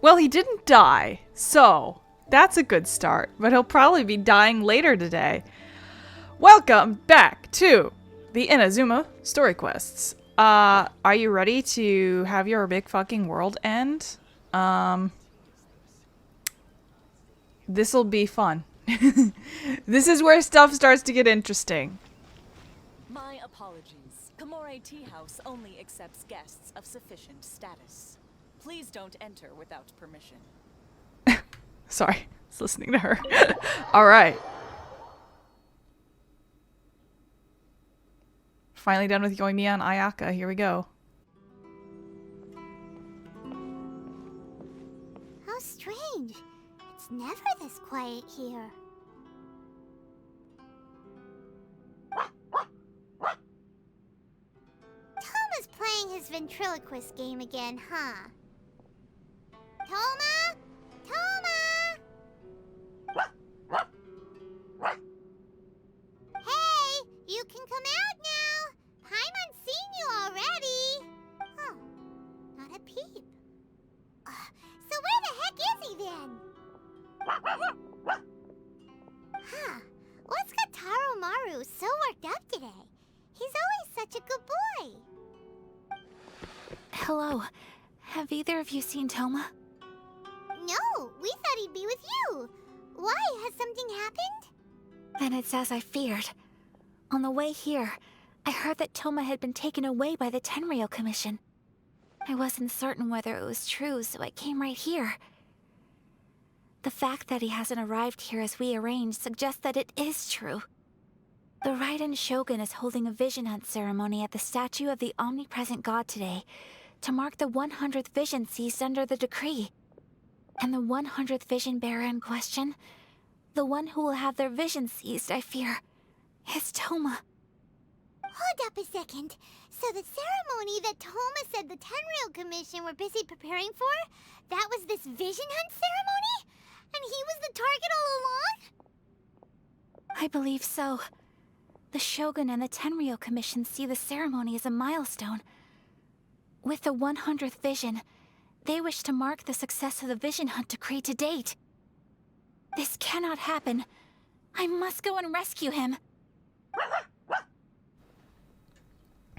Well, he didn't die, so that's a good start, but he'll probably be dying later today. Welcome back to the Inazuma Story Quests. Are you ready to have your big fucking world end? This'll be fun. This is where stuff starts to get interesting. My apologies. Komore Tea House only accepts guests of sufficient status. Please don't enter without permission. Sorry, I was listening to her. Alright. Finally done with Yoimiya and Ayaka. Here we go. How strange. It's never this quiet here. Toma's playing his ventriloquist game again, huh? Toma? Toma! Hey, you can come out now. Paimon's seen you already. Huh, not a peep. So where the heck is he then? Huh, what's got Taro Maru so worked up today? He's always such a good boy. Hello. Have either of you seen Toma? No, we thought he'd be with you. Why? Has something happened? Then it's as I feared. On the way here, I heard that Toma had been taken away by the Tenryou Commission. I wasn't certain whether it was true, so I came right here. The fact that he hasn't arrived here as we arranged suggests that it is true. The Raiden Shogun is holding a vision hunt ceremony at the statue of the omnipresent god today to mark the 100th vision seized under the decree. And the 100th vision bearer in question, the one who will have their vision seized, I fear, is Toma. Hold up a second. So the ceremony that Toma said the Tenryou Commission were busy preparing for, that was this vision hunt ceremony? And he was the target all along? I believe so. The Shogun and the Tenryou Commission see the ceremony as a milestone. With the 100th vision, they wish to mark the success of the vision hunt decree to date. This cannot happen. I must go and rescue him.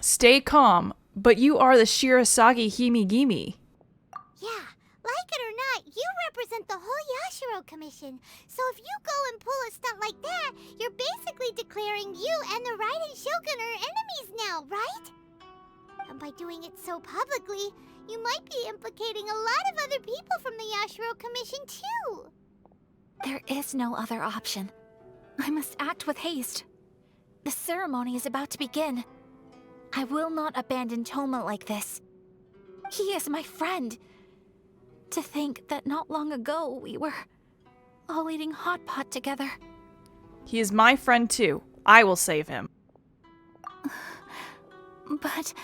Stay calm, but you are the Shirasagi Himigimi. Yeah, like it or not, you represent the whole Yashiro Commission. So if you go and pull a stunt like that, you're basically declaring you and the Raiden Shogun are enemies now, right? And by doing it so publicly, you might be implicating a lot of other people from the Yashiro Commission too. There is no other option. I must act with haste. The ceremony is about to begin. I will not abandon Toma like this. He is my friend. To think that not long ago we were all eating hot pot together. He is my friend too. I will save him. But...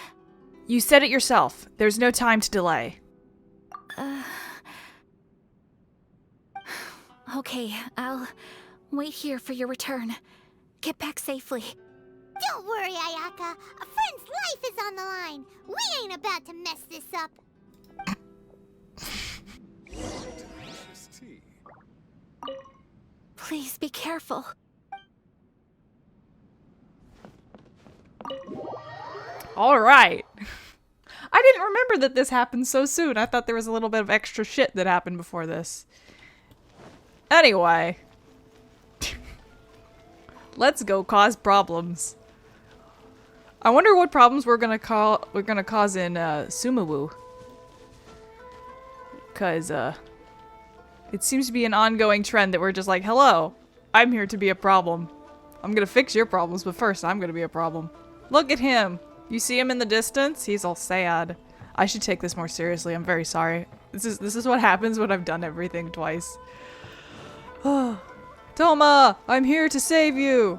You said it yourself. There's no time to delay. Okay, I'll wait here for your return. Get back safely. Don't worry, Ayaka. A friend's life is on the line. We ain't about to mess this up. Please be careful. All right. I didn't remember that this happened so soon. I thought there was a little bit of extra shit that happened before this. Anyway. Let's go cause problems. I wonder what problems we're gonna cause in Sumawu. Cause it seems to be an ongoing trend that we're just like, hello, I'm here to be a problem. I'm gonna fix your problems, but first I'm gonna be a problem. Look at him. You see him in the distance? He's all sad. I should take this more seriously. I'm very sorry. This is what happens when I've done everything twice. Toma, I'm here to save you.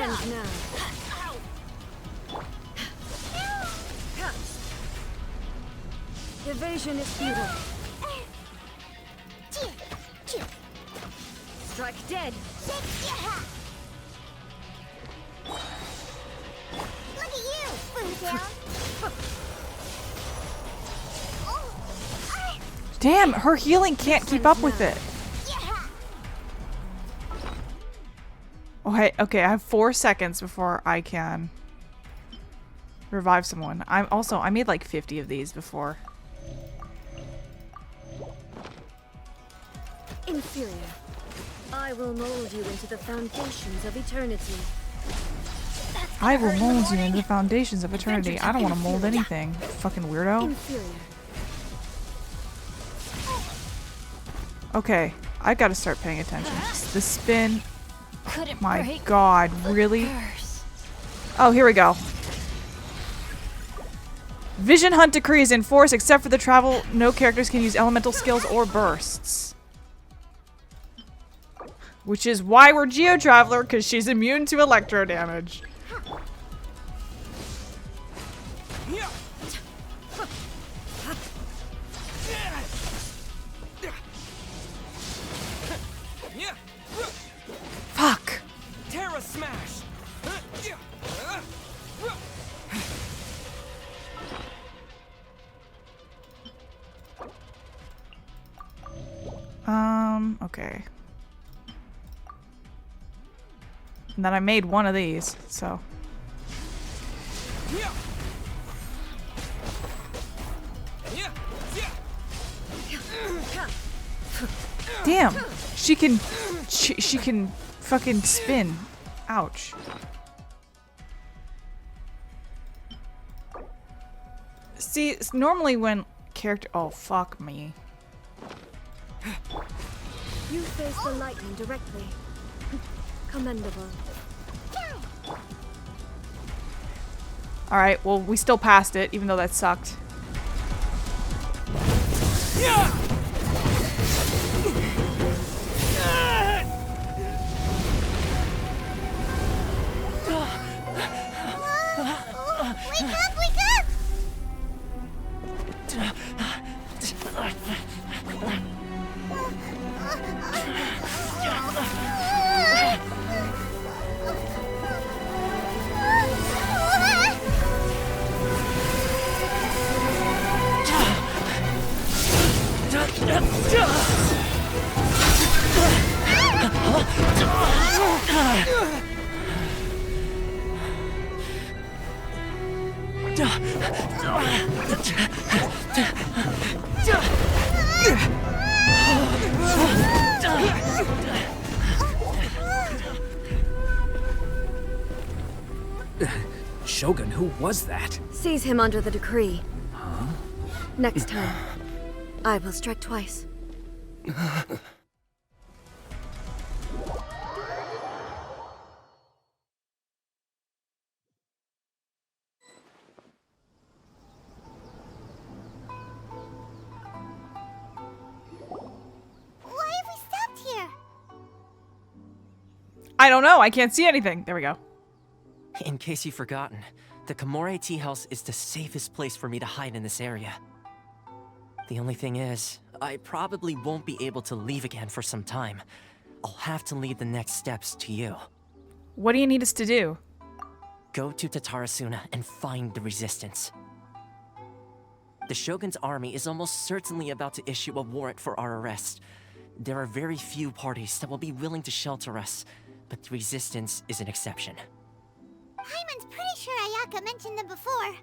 attend now. Evasion is futile. Strike dead. Look at you, food down. Damn, her healing can't keep up with it. Okay, I have 4 seconds before I can revive someone. I made like 50 of these before. Inferior. I will mold you into the foundations of eternity. I will mold you into the foundations of eternity. I don't want to mold anything. Fucking weirdo. Inferior. Okay, I gotta start paying attention. The spin. Couldn't My break god, the really? curse. Oh, here we go. Vision Hunt Decree is in force except for the travel. No characters can use elemental skills or bursts. Which is why we're Geo Traveler, because she's immune to electro damage. Fuck. Terra smash. Okay. And then I made one of these, so. Damn, she can fucking spin. Ouch. See, normally when oh fuck me. You face the lightning directly. Commendable. Alright, well we still passed it, even though that sucked. Wake up, wake up! Shogun, who was that? Seize him under the decree. Next time, I will strike twice. Why have we stopped here? I don't know, I can't see anything. There we go. In case you've forgotten, the Komore Tea House is the safest place for me to hide in this area. The only thing is, I probably won't be able to leave again for some time. I'll have to leave the next steps to you. What do you need us to do? Go to Tatarasuna and find the resistance. The Shogun's army is almost certainly about to issue a warrant for our arrest. There are very few parties that will be willing to shelter us, but the resistance is an exception. Hyman's pretty sure Ayaka mentioned them before.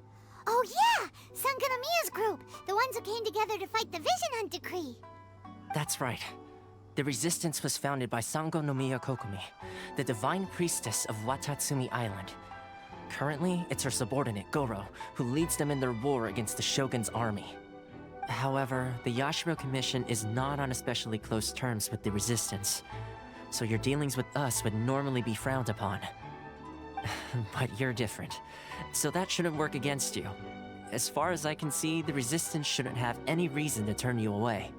Oh yeah! Sangonomiya's group! The ones who came together to fight the Vision Hunt Decree! That's right. The resistance was founded by Sango no Miya Kokumi, the divine priestess of Watatsumi Island. Currently, it's her subordinate, Goro, who leads them in their war against the Shogun's army. However, the Yashiro Commission is not on especially close terms with the resistance, so your dealings with us would normally be frowned upon. But you're different, so that shouldn't work against you. As far as I can see, the resistance shouldn't have any reason to turn you away.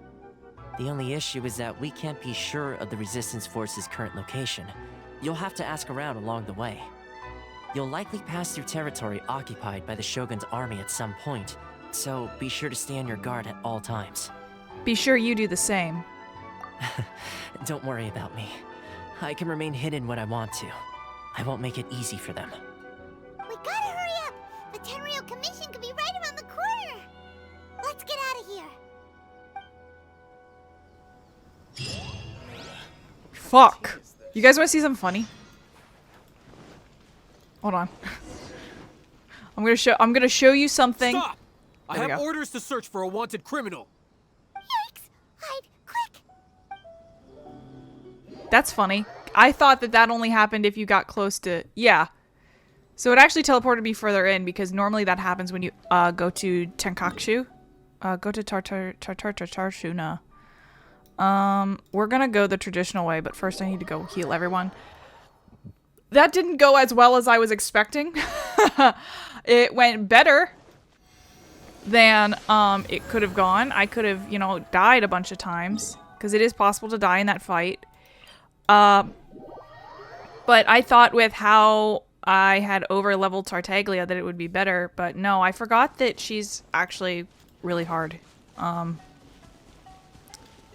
The only issue is that we can't be sure of the resistance force's current location, you'll have to ask around along the way. You'll likely pass through territory occupied by the Shogun's army at some point, so be sure to stay on your guard at all times. Be sure you do the same. Don't worry about me. I can remain hidden when I want to. I won't make it easy for them. We gotta hurry up! The Tenryou Commission could be right around the corner! Let's get out of here! Fuck. You guys want to see something funny? Hold on. I'm gonna show you something. Stop! I There we have go. orders to search for a wanted criminal. Yikes! Hide! Quick! That's funny. I thought that only happened if you got close to... Yeah. So it actually teleported me further in because normally that happens when you go to Tenkakushu. Go to Tarshuna. We're gonna go the traditional way, but first I need to go heal everyone. That didn't go as well as I was expecting. It went better than it could have gone. I could have, you know, died a bunch of times because it is possible to die in that fight. But I thought with how I had over-leveled Tartaglia that it would be better, but no, I forgot that she's actually really hard.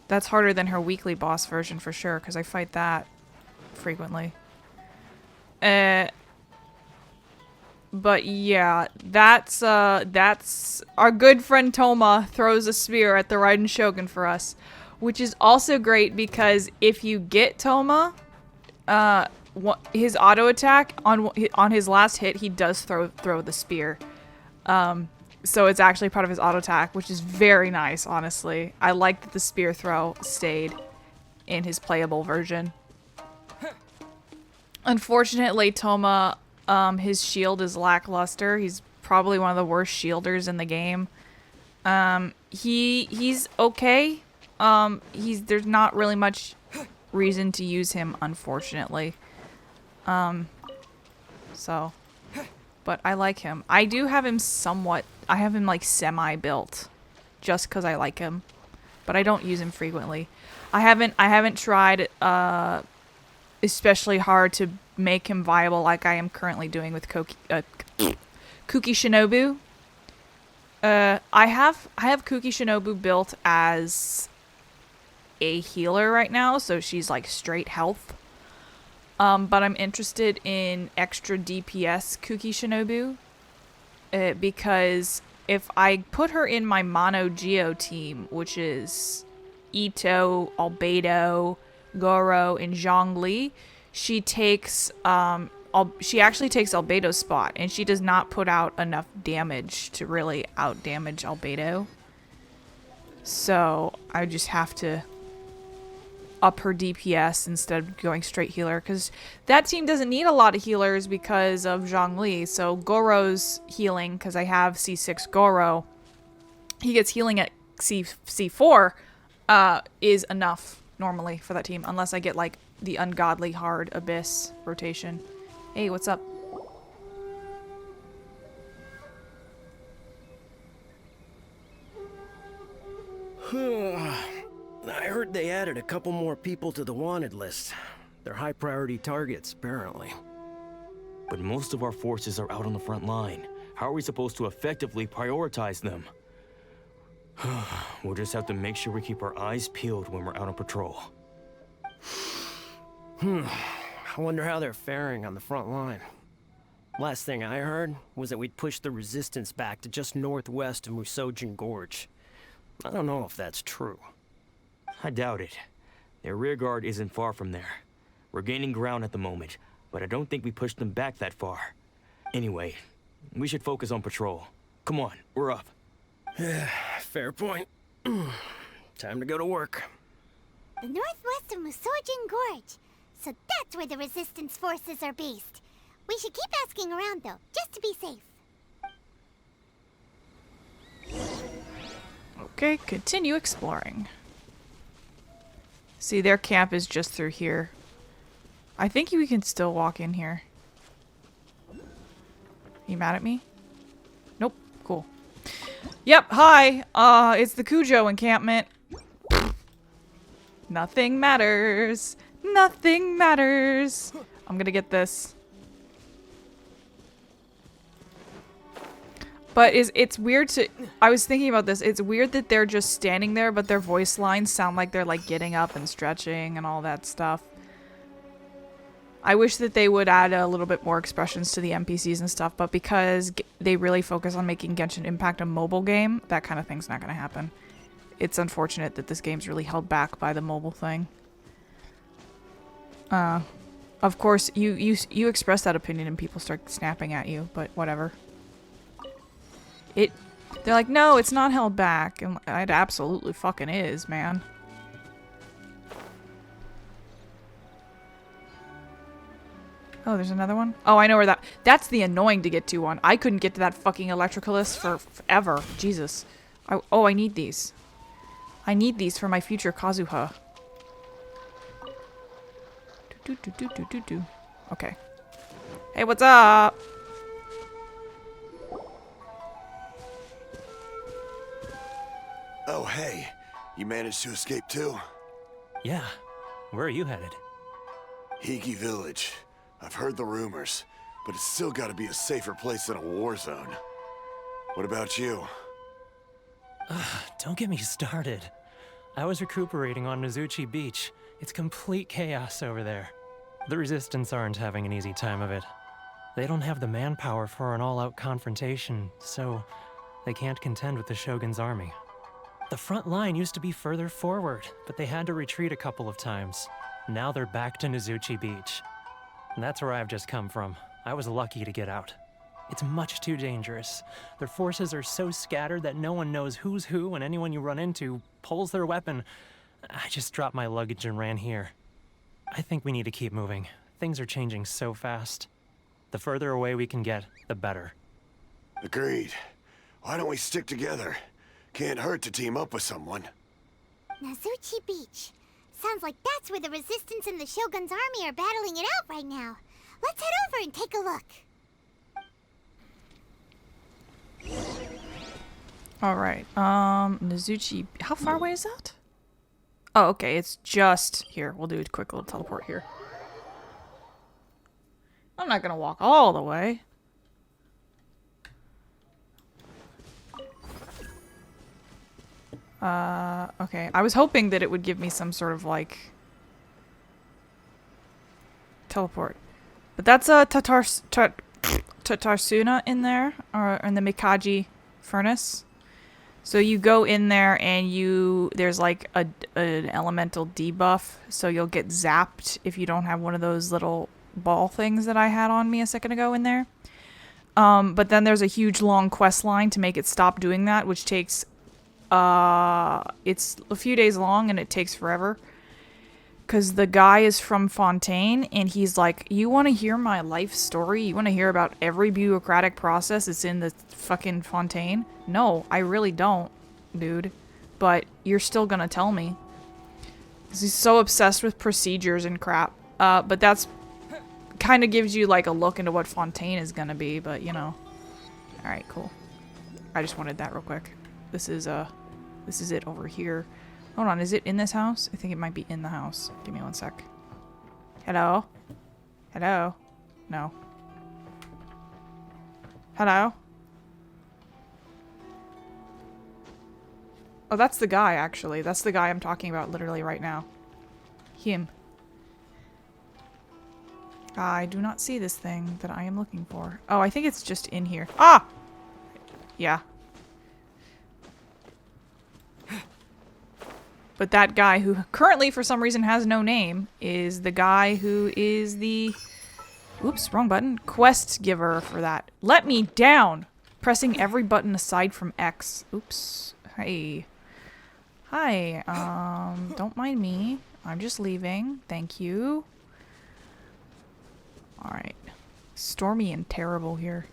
That's harder than her weekly boss version for sure, because I fight that frequently. But yeah, that's our good friend Toma throws a spear at the Raiden Shogun for us, which is also great because if you get Toma, his auto attack on his last hit, he does throw the spear. So it's actually part of his auto attack, which is very nice, honestly. I like that the spear throw stayed in his playable version. Unfortunately, Toma, his shield is lackluster. He's probably one of the worst shielders in the game. He's okay. There's not really much reason to use him, unfortunately. But I like him. I do have him somewhat. I have him like semi-built, just because I like him, but I don't use him frequently. I haven't tried especially hard to make him viable like I am currently doing with Kuki Shinobu. I have Kuki Shinobu built as a healer right now, so she's like straight health. But I'm interested in extra DPS Kuki Shinobu because if I put her in my Mono Geo team, which is Ito, Albedo, Goro, and Zhongli, she actually takes Albedo's spot, and she does not put out enough damage to really out damage Albedo. So I just have to up her DPS instead of going straight healer, because that team doesn't need a lot of healers because of Zhongli. So Goro's healing, because I have C6 Goro, he gets healing at C4, is enough normally for that team, unless I get like the ungodly hard Abyss rotation. Hey, what's up? I heard they added a couple more people to the wanted list. They're high priority targets, apparently. But most of our forces are out on the front line. How are we supposed to effectively prioritize them? We'll just have to make sure we keep our eyes peeled when we're out on patrol. I wonder how they're faring on the front line. Last thing I heard was that we'd pushed the resistance back to just northwest of Musojin Gorge. I don't know if that's true. I doubt it. Their rear guard isn't far from there. We're gaining ground at the moment, but I don't think we pushed them back that far. Anyway, we should focus on patrol. Come on, we're up. Fair point. Time to go to work. The northwest of Musojin Gorge. So that's where the resistance forces are based. We should keep asking around though, just to be safe. Okay, continue exploring. See, their camp is just through here. I think we can still walk in here. You mad at me? Nope. Cool. Yep, hi. It's the Kujo encampment. Nothing matters. Nothing matters. I'm gonna get this. But it's weird to... I was thinking about this. It's weird that they're just standing there, but their voice lines sound like they're like getting up and stretching and all that stuff. I wish that they would add a little bit more expressions to the NPCs and stuff, but because they really focus on making Genshin Impact a mobile game, that kind of thing's not going to happen. It's unfortunate that this game's really held back by the mobile thing. Of course, you express that opinion and people start snapping at you, but whatever. They're like, no, it's not held back, and it absolutely fucking is, man. Oh, there's another one? Oh, I know where that's the annoying to get to one. I couldn't get to that fucking electricalist for forever. Jesus. I need these. I need these for my future Kazuha. Okay. Hey, what's up? Oh, hey. You managed to escape too? Yeah. Where are you headed? Higi Village. I've heard the rumors, but it's still gotta be a safer place than a war zone. What about you? Don't get me started. I was recuperating on Nozuchi Beach. It's complete chaos over there. The Resistance aren't having an easy time of it. They don't have the manpower for an all-out confrontation, so they can't contend with the Shogun's army. The front line used to be further forward, but they had to retreat a couple of times. Now they're back to Nozuchi Beach. And that's where I've just come from. I was lucky to get out. It's much too dangerous. Their forces are so scattered that no one knows who's who, and anyone you run into pulls their weapon. I just dropped my luggage and ran here. I think we need to keep moving. Things are changing so fast. The further away we can get, the better. Agreed. Why don't we stick together? Can't hurt to team up with someone. Nozuchi Beach. Sounds like that's where the Resistance and the Shogun's army are battling it out right now. Let's head over and take a look. Alright, Nozuchi... How far away is that? Oh, okay, it's just here. We'll do a quick little teleport here. I'm not gonna walk all the way. Okay. I was hoping that it would give me some sort of, like... teleport. But that's a Tatarsuna in there, or in the Mikaji furnace. So you go in there and there's like an elemental debuff, so you'll get zapped if you don't have one of those little ball things that I had on me a second ago in there. But then there's a huge long quest line to make it stop doing that, which takes, it's a few days long and it takes forever. Because the guy is from Fontaine, and he's like, you want to hear my life story? You want to hear about every bureaucratic process that's in the fucking Fontaine? No, I really don't, dude. But you're still gonna tell me. Because he's so obsessed with procedures and crap. But that's kind of gives you, like, a look into what Fontaine is gonna be, but, you know. Alright, cool. I just wanted that real quick. This is it over here. Hold on, is it in this house? I think it might be in the house. Give me one sec. Hello? Hello? No. Hello? Oh, that's the guy, actually. That's the guy I'm talking about literally right now. Him. I do not see this thing that I am looking for. Oh, I think it's just in here. Ah! Yeah. But that guy who currently, for some reason, has no name is the guy who is the... Oops, wrong button. Quest giver for that. Let me down! Pressing every button aside from X. Oops. Hey. Hi. Don't mind me. I'm just leaving. Thank you. Alright. Stormy and terrible here.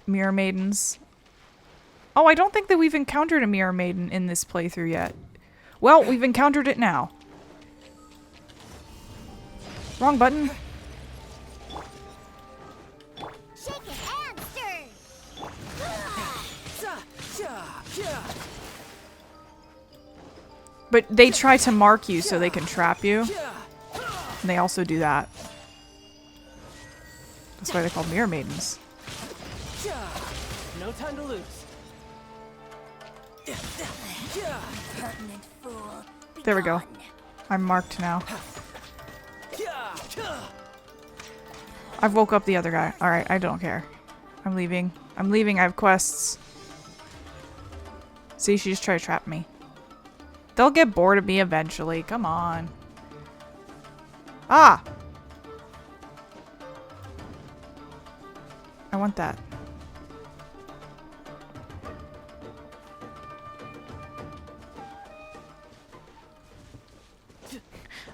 Mirror Maidens. Oh, I don't think that we've encountered a Mirror Maiden in this playthrough yet. Well, we've encountered it now. Wrong button. Shake it and stir. But they try to mark you so they can trap you. And they also do that. That's why they're called mirror maidens. No time to lose. There we go. I'm marked now. I've woke up the other guy. Alright, I don't care. I'm leaving. I'm leaving. I have quests. See, she just tried to trap me. They'll get bored of me eventually. Come on. Ah! I want that.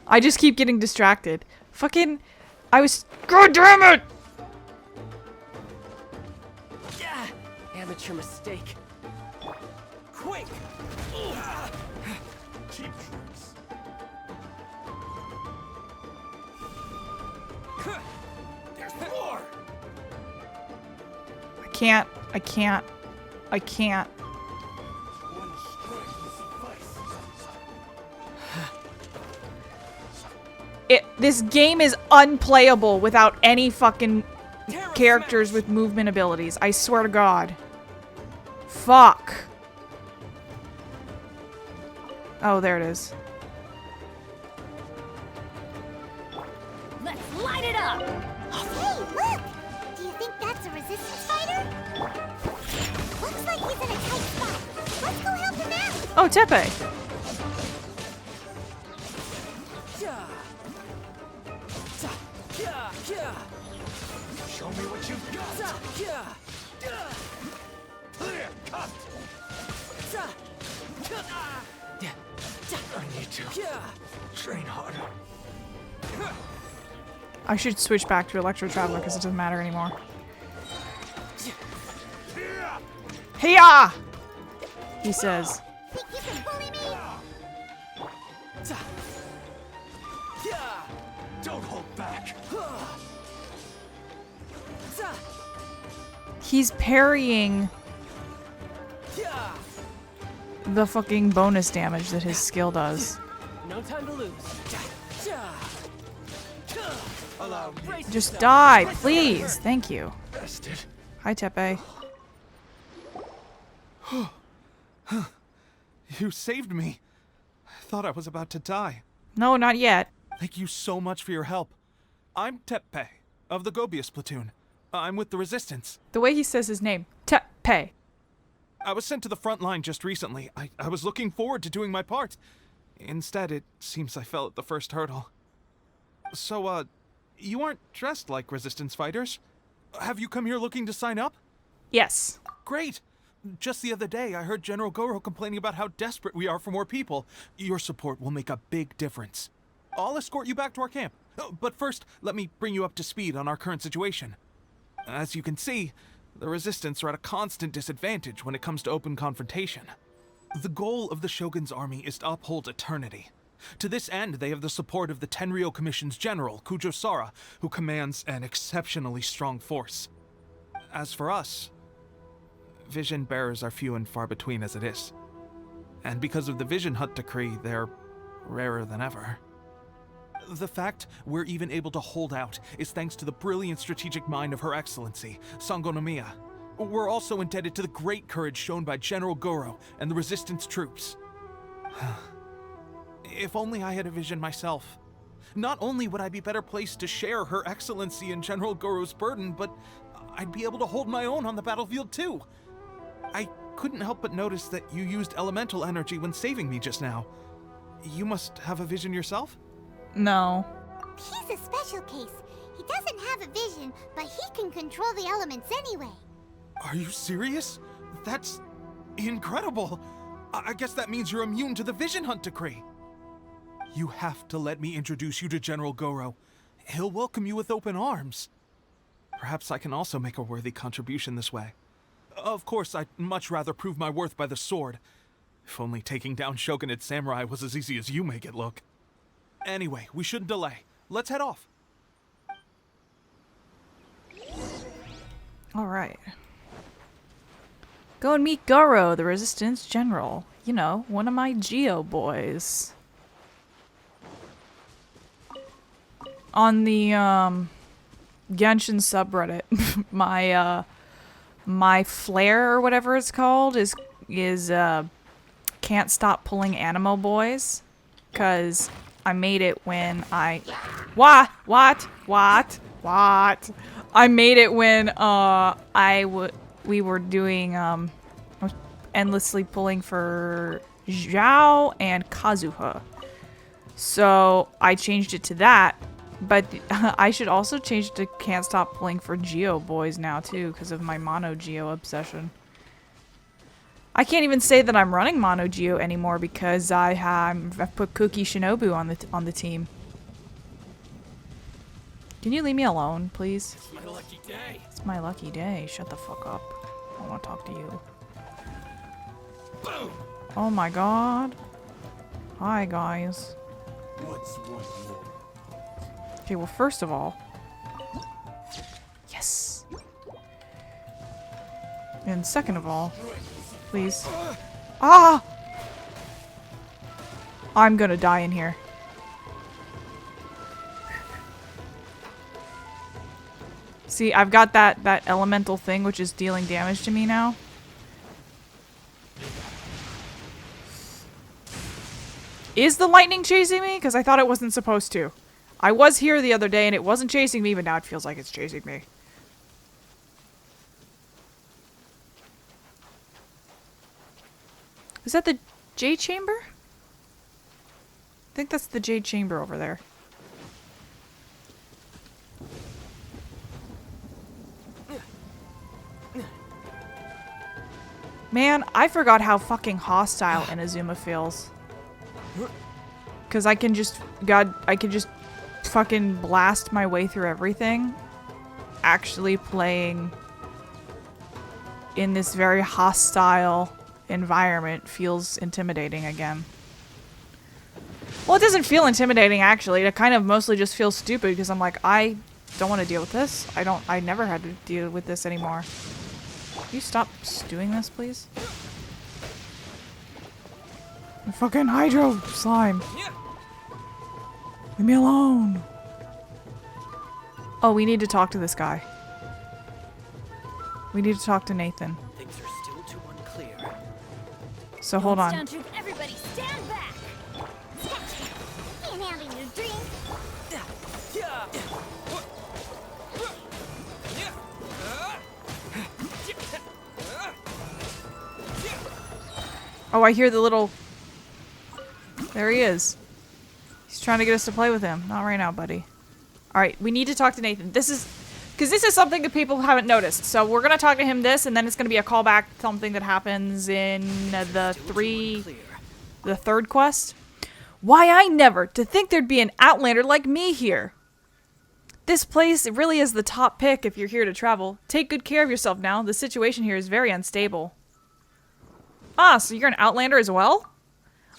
I just keep getting distracted. Fucking... I was... God damn it! Yeah, amateur mistake. Quick! Cheap tricks. There's more. I can't. I can't. I can't. One strike will suffice. This game is unplayable without any fucking characters with movement abilities. I swear to God. Fuck. Oh, there it is. Let's light it up! Hey, look! Do you think that's a resistance fighter? Looks like he's in a tight spot. Let's go help him out! Oh, Tepe. Show me what you've got. Clear cut. I need to train harder. I should switch back to Electro Traveler because it doesn't matter anymore. Hiya! He says. Think you can bully me? Don't hold back. He's parrying the fucking bonus damage that his skill does. No time to lose. Allow me. Just die, please. Thank you. Bested. Hi, Tepe. You saved me. I thought I was about to die. No, not yet. Thank you so much for your help. I'm Tepe, of the Gobius platoon. I'm with the Resistance. The way he says his name. Tepe. I was sent to the front line just recently. I was looking forward to doing my part. Instead, it seems I fell at the first hurdle. So, you aren't dressed like Resistance fighters? Have you come here looking to sign up? Yes. Great! Just the other day, I heard General Goro complaining about how desperate we are for more people. Your support will make a big difference. I'll escort you back to our camp. But first, let me bring you up to speed on our current situation. As you can see, the Resistance are at a constant disadvantage when it comes to open confrontation. The goal of the Shogun's army is to uphold eternity. To this end, they have the support of the Tenryou Commission's general, Kujo Sara, who commands an exceptionally strong force. As for us, vision bearers are few and far between as it is. And because of the Vision Hut decree, they're rarer than ever. The fact we're even able to hold out is thanks to the brilliant strategic mind of Her Excellency, Sango Nomiya. We're also indebted to the great courage shown by General Goro and the Resistance troops. If only I had a vision myself. Not only would I be better placed to share Her Excellency and General Goro's burden, but I'd be able to hold my own on the battlefield too. I couldn't help but notice that you used elemental energy when saving me just now. You must have a vision yourself? No. He's a special case. He doesn't have a vision, but he can control the elements anyway. Are you serious? That's incredible. I guess that means you're immune to the Vision Hunt decree. You have to let me introduce you to General Goro. He'll welcome you with open arms. Perhaps I can also make a worthy contribution this way. Of course, I'd much rather prove my worth by the sword. If only taking down shogunate samurai was as easy as you make it look. Anyway, we shouldn't delay. Let's head off. All right. Go and meet Goro, the Resistance General. You know, one of my Geo boys. On the, Genshin subreddit, my flare or whatever it's called is can't stop pulling Animo boys. Cause I made it when I... What? I made it when, we were doing, endlessly pulling for Zhao and Kazuha. So I changed it to that, but I should also change it to can't stop pulling for Geo boys now too, because of my Mono Geo obsession. I can't even say that I'm running Mono Geo anymore because I've put Cookie Shinobu on the team. Can you leave me alone, please? It's my lucky day. It's my lucky day. Shut the fuck up. I want to talk to you. Boom. Oh my god. Hi, guys. What's one more? Okay, well, first of all... Yes! And second of all... Please. Ah! I'm gonna die in here. See, I've got that elemental thing which is dealing damage to me now. Is the lightning chasing me? Because I thought it wasn't supposed to. I was here the other day and it wasn't chasing me, but now it feels like it's chasing me. Is that the Jade Chamber? I think that's the Jade Chamber over there. Man, I forgot how fucking hostile Inazuma feels. Cause I can just fucking blast my way through everything. Actually playing in this very hostile environment feels intimidating again. Well, it doesn't feel intimidating actually. It kind of mostly just feels stupid because I'm like, I don't want to deal with this. I never had to deal with this anymore. Can you stop doing this, please? Fucking Hydro Slime. Leave me alone. Oh, we need to talk to this guy. We need to talk to Nathan. Things are still too unclear. So hold on. Everybody stand back! Can't have your drink. Oh, I hear the little... There he is. He's trying to get us to play with him. Not right now, buddy. Alright, we need to talk to Nathan. This is... Because this is something that people haven't noticed. So we're going to talk to him this, and then it's going to be a callback to something that happens in the third quest. Why I never! To think there'd be an Outlander like me here! This place really is the top pick if you're here to travel. Take good care of yourself now. The situation here is very unstable. Ah, so you're an Outlander as well?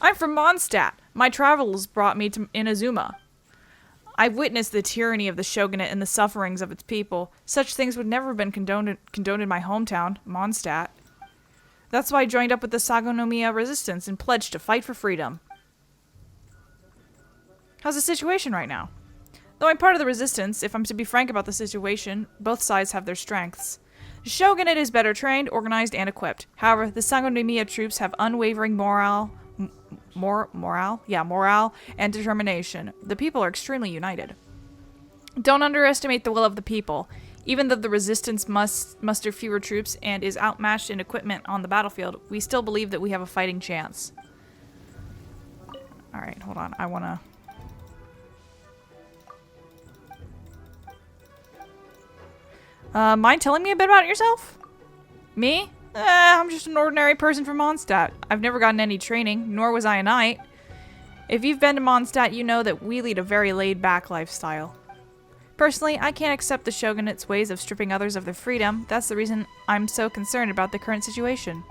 I'm from Mondstadt. My travels brought me to Inazuma. I've witnessed the tyranny of the shogunate and the sufferings of its people. Such things would never have been condoned in my hometown, Mondstadt. That's why I joined up with the Sagonomiya resistance and pledged to fight for freedom. How's the situation right now? Though I'm part of the resistance, if I'm to be frank about the situation, both sides have their strengths. The shogunate is better trained, organized, and equipped. However, the Sagonomiya troops have unwavering morale and determination. The people are extremely united. Don't underestimate the will of the people. Even though the resistance must muster fewer troops and is outmatched in equipment on the battlefield, we still believe that we have a fighting chance. Alright, hold on. I wanna... mind telling me a bit about yourself? Me? I'm just an ordinary person from Mondstadt. I've never gotten any training, nor was I a knight. If you've been to Mondstadt, you know that we lead a very laid-back lifestyle. Personally, I can't accept the shogunate's ways of stripping others of their freedom. That's the reason I'm so concerned about the current situation.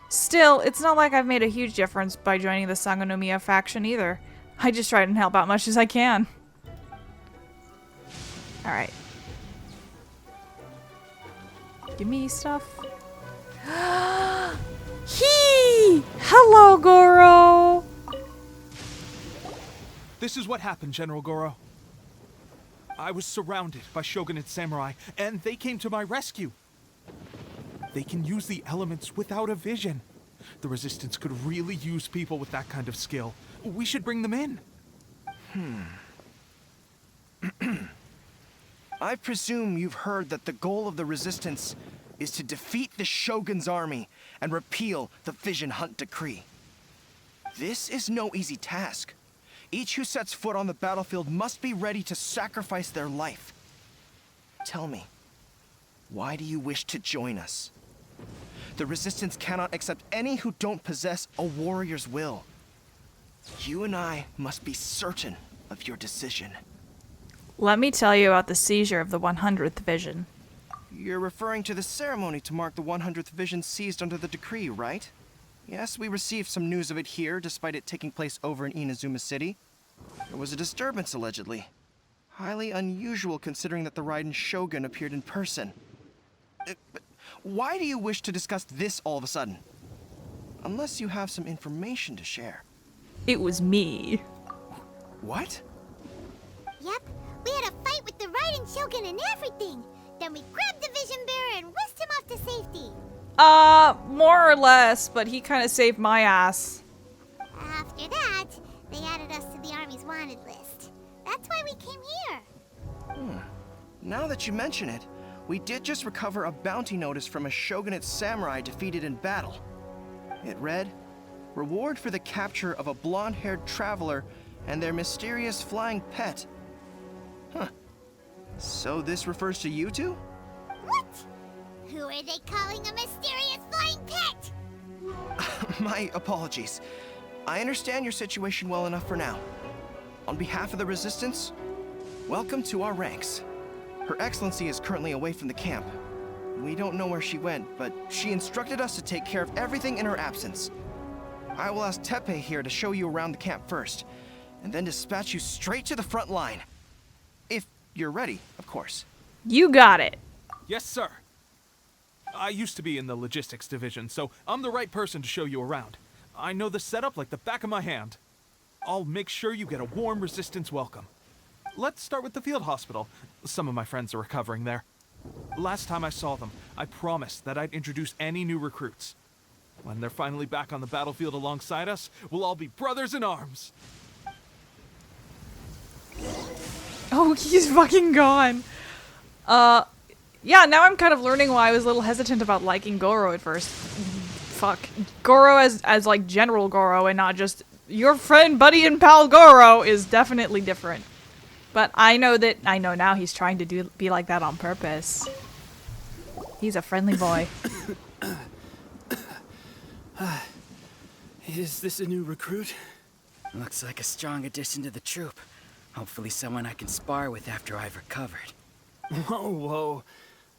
Still, it's not like I've made a huge difference by joining the Sagonomiya faction either. I just try and help out much as I can. Alright. Give me stuff. Hee! Hello, Goro! This is what happened, General Goro. I was surrounded by Shogunate samurai, and they came to my rescue. They can use the elements without a vision. The Resistance could really use people with that kind of skill. We should bring them in. I presume you've heard that the goal of the Resistance is to defeat the Shogun's army and repeal the Vision Hunt Decree. This is no easy task. Each who sets foot on the battlefield must be ready to sacrifice their life. Tell me, why do you wish to join us? The Resistance cannot accept any who don't possess a warrior's will. You and I must be certain of your decision. Let me tell you about the seizure of the 100th Vision. You're referring to the ceremony to mark the 100th Vision seized under the decree, right? Yes, we received some news of it here, despite it taking place over in Inazuma City. There was a disturbance, allegedly. Highly unusual considering that the Raiden Shogun appeared in person. But why do you wish to discuss this all of a sudden? Unless you have some information to share. It was me. What? Yep, we had a fight with the Raiden Shogun and everything. Then we grabbed the Vision Bearer and whisked him off to safety. More or less, but he kind of saved my ass. After that, they added us to the Army's wanted list. That's why we came here. Now that you mention it, we did just recover a bounty notice from a Shogunate samurai defeated in battle. It read, "Reward for the capture of a blonde-haired traveler and their mysterious flying pet." Huh. So this refers to you two? What? Who are they calling a mysterious flying pet? My apologies. I understand your situation well enough for now. On behalf of the Resistance, welcome to our ranks. Her Excellency is currently away from the camp. We don't know where she went, but she instructed us to take care of everything in her absence. I will ask Teppei here to show you around the camp first, and then dispatch you straight to the front line. If you're ready, of course. You got it. Yes, sir. I used to be in the logistics division, so I'm the right person to show you around. I know the setup like the back of my hand. I'll make sure you get a warm Resistance welcome. Let's start with the field hospital. Some of my friends are recovering there. Last time I saw them, I promised that I'd introduce any new recruits. When they're finally back on the battlefield alongside us, we'll all be brothers in arms. Oh, he's fucking gone. Yeah, now I'm kind of learning why I was a little hesitant about liking Goro at first. Fuck. Goro as like General Goro and not just your friend, buddy, and pal Goro is definitely different. But I know now he's trying to be like that on purpose. He's a friendly boy. Is this a new recruit? Looks like a strong addition to the troop. Hopefully someone I can spar with after I've recovered. Whoa, whoa.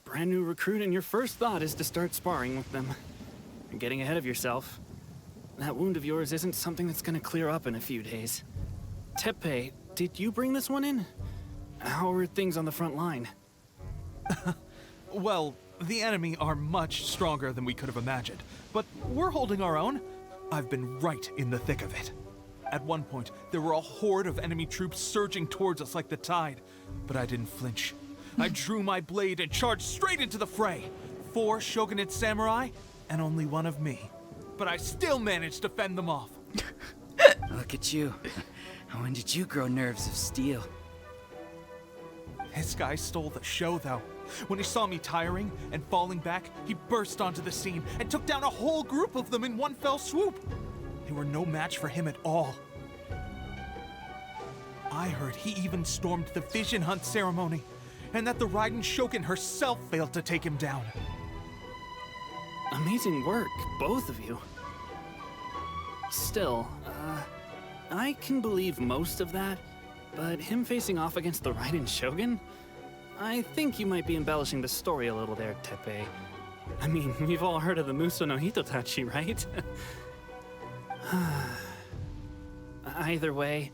Brand new recruit and your first thought is to start sparring with them. You're getting ahead of yourself. That wound of yours isn't something that's gonna clear up in a few days. Teppei, did you bring this one in? How are things on the front line? Well, the enemy are much stronger than we could have imagined, but we're holding our own. I've been right in the thick of it. At one point, there were a horde of enemy troops surging towards us like the tide, but I didn't flinch. I drew my blade and charged straight into the fray. 4 Shogunate samurai, and only 1 of me. But I still managed to fend them off. Look at you. When did you grow nerves of steel? This guy stole the show, though. When he saw me tiring and falling back, he burst onto the scene and took down a whole group of them in one fell swoop. They were no match for him at all. I heard he even stormed the Vision Hunt ceremony, and that the Raiden Shogun herself failed to take him down. Amazing work, both of you. Still, I can believe most of that, but him facing off against the Raiden Shogun? I think you might be embellishing the story a little there, Teppei. I mean, we've all heard of the Muso no Hitotachi, right? Either way,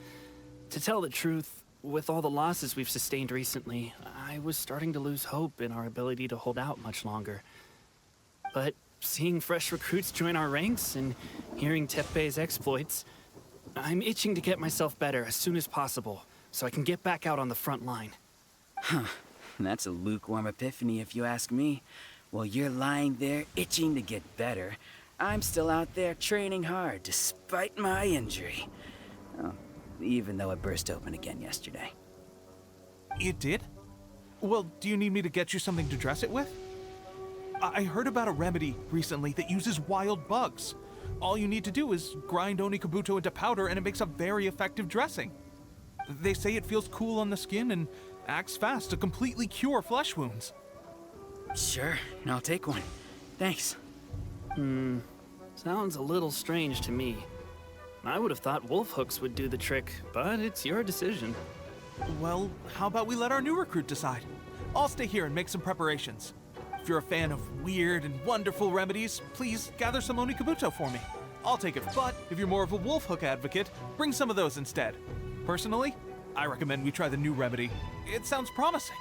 to tell the truth, with all the losses we've sustained recently, I was starting to lose hope in our ability to hold out much longer. But seeing fresh recruits join our ranks and hearing Teppei's exploits, I'm itching to get myself better as soon as possible so I can get back out on the front line. Huh. That's a lukewarm epiphany if you ask me. While you're lying there itching to get better, I'm still out there training hard despite my injury. Oh, even though it burst open again yesterday. It did? Well, do you need me to get you something to dress it with? I heard about a remedy recently that uses wild bugs. All you need to do is grind Onikabuto into powder and it makes a very effective dressing. They say it feels cool on the skin and acts fast to completely cure flesh wounds. Sure, I'll take one. Thanks. Sounds a little strange to me. I would have thought wolf hooks would do the trick, but it's your decision. Well, how about we let our new recruit decide? I'll stay here and make some preparations. If you're a fan of weird and wonderful remedies, please gather some Onikabuto for me. I'll take it, but if you're more of a wolf hook advocate, bring some of those instead. Personally, I recommend we try the new remedy. It sounds promising.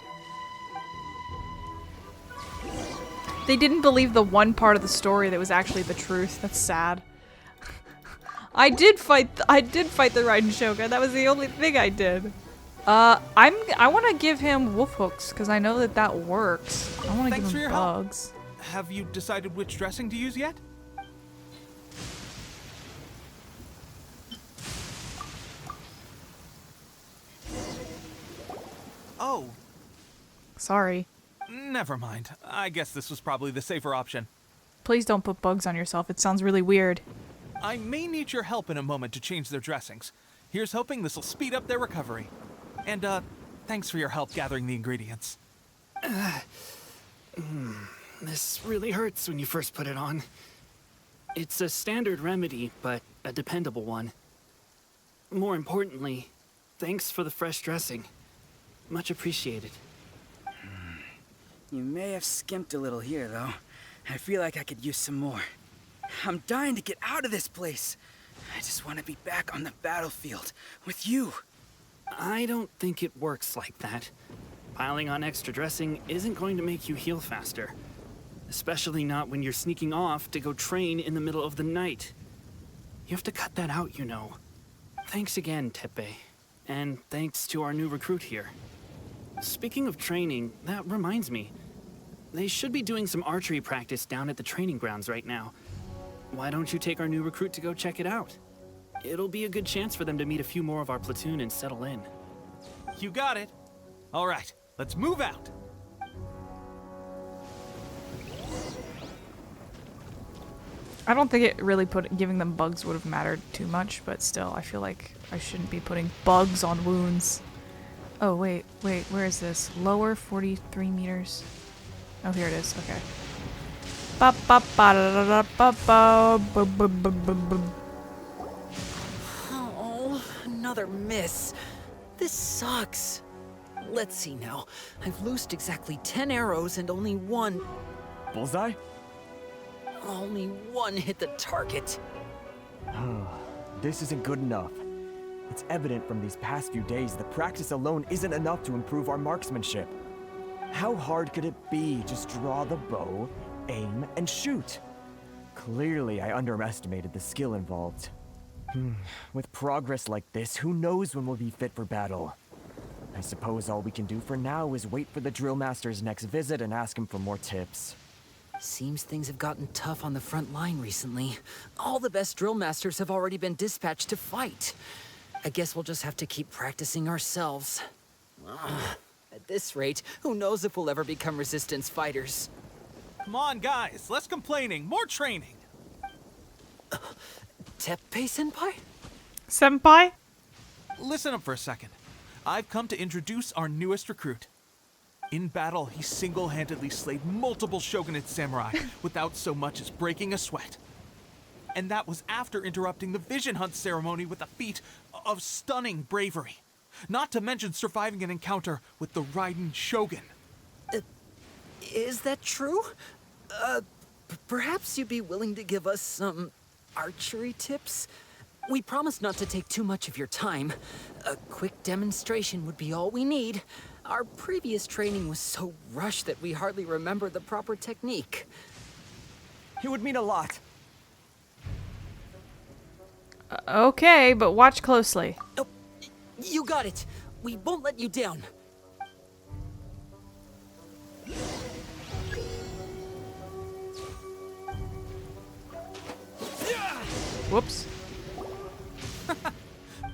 They didn't believe the one part of the story that was actually the truth. That's sad. I did fight the Raiden Shogun. That was the only thing I did. I want to give him wolf hooks because I know that works. I want to give him bugs. Have you decided which dressing to use yet? Oh. Sorry. Never mind. I guess this was probably the safer option. Please don't put bugs on yourself. It sounds really weird. I may need your help in a moment to change their dressings. Here's hoping this will speed up their recovery. And, thanks for your help gathering the ingredients. This really hurts when you first put it on. It's a standard remedy, but a dependable one. More importantly, thanks for the fresh dressing. Much appreciated. You may have skimped a little here, though. I feel like I could use some more. I'm dying to get out of this place. I just want to be back on the battlefield with you. I don't think it works like that. Piling on extra dressing isn't going to make you heal faster. Especially not when you're sneaking off to go train in the middle of the night. You have to cut that out, you know. Thanks again, Teppei. And thanks to our new recruit here. Speaking of training, that reminds me. They should be doing some archery practice down at the training grounds right now. Why don't you take our new recruit to go check it out? It'll be a good chance for them to meet a few more of our platoon and settle in. You got it. All right, let's move out. I don't think it really giving them bugs would have mattered too much, but still, I feel like I shouldn't be putting bugs on wounds. Oh, wait, where is this? Lower 43 meters. Oh, here it is, okay. Oh, another miss. This sucks. Let's see now. I've loosed exactly 10 arrows and only one... Bullseye? Only one hit the target. This isn't good enough. It's evident from these past few days that practice alone isn't enough to improve our marksmanship. How hard could it be? Just draw the bow, aim, and shoot. Clearly, I underestimated the skill involved. With progress like this, who knows when we'll be fit for battle? I suppose all we can do for now is wait for the drill master's next visit and ask him for more tips. Seems things have gotten tough on the front line recently. All the best drill masters have already been dispatched to fight. I guess we'll just have to keep practicing ourselves. At this rate, who knows if we'll ever become resistance fighters. Come on, guys, less complaining, more training. Teppei-senpai? Senpai? Listen up for a second. I've come to introduce our newest recruit. In battle, he single-handedly slayed multiple shogunate samurai without so much as breaking a sweat. And that was after interrupting the vision hunt ceremony with a feat of stunning bravery. Not to mention surviving an encounter with the Raiden Shogun. Is that true? Perhaps you'd be willing to give us some archery tips? We promise not to take too much of your time. A quick demonstration would be all we need. Our previous training was so rushed that we hardly remember the proper technique. It would mean a lot. Okay, but watch closely. Oh, you got it. We won't let you down. Whoops.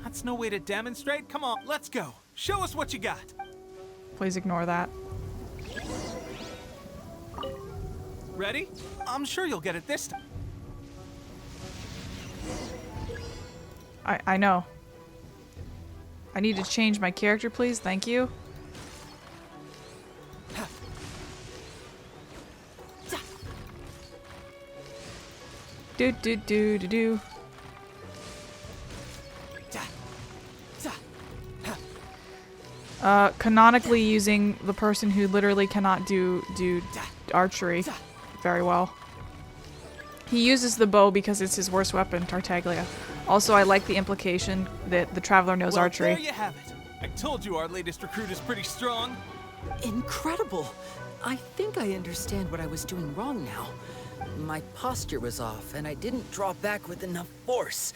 That's no way to demonstrate. Come on, let's go. Show us what you got. Please ignore that. Ready? I'm sure you'll get it this time. I know. I need to change my character, please. Thank you. Do do do do do. Canonically using the person who literally cannot do archery very well. He uses the bow because it's his worst weapon, Tartaglia. Also, I like the implication that the Traveler knows archery. There you have it. I told you our latest recruit is pretty strong. Incredible. I think I understand what I was doing wrong now. My posture was off, and I didn't draw back with enough force.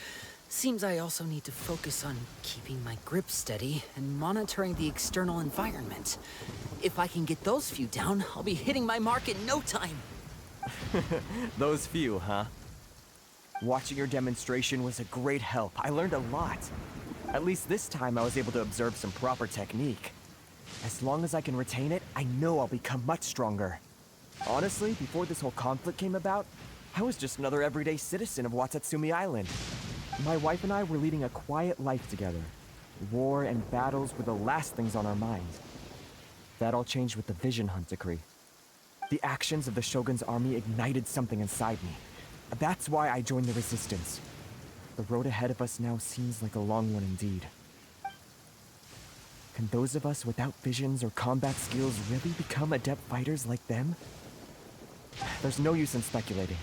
Seems I also need to focus on keeping my grip steady and monitoring the external environment. If I can get those few down, I'll be hitting my mark in no time. Those few, huh? Watching your demonstration was a great help. I learned a lot. At least this time I was able to observe some proper technique. As long as I can retain it, I know I'll become much stronger. Honestly, before this whole conflict came about, I was just another everyday citizen of Watatsumi Island. My wife and I were leading a quiet life together. War and battles were the last things on our minds. That all changed with the Vision Hunt decree. The actions of the Shogun's army ignited something inside me. That's why I joined the Resistance. The road ahead of us now seems like a long one indeed. Can those of us without visions or combat skills really become adept fighters like them? There's no use in speculating.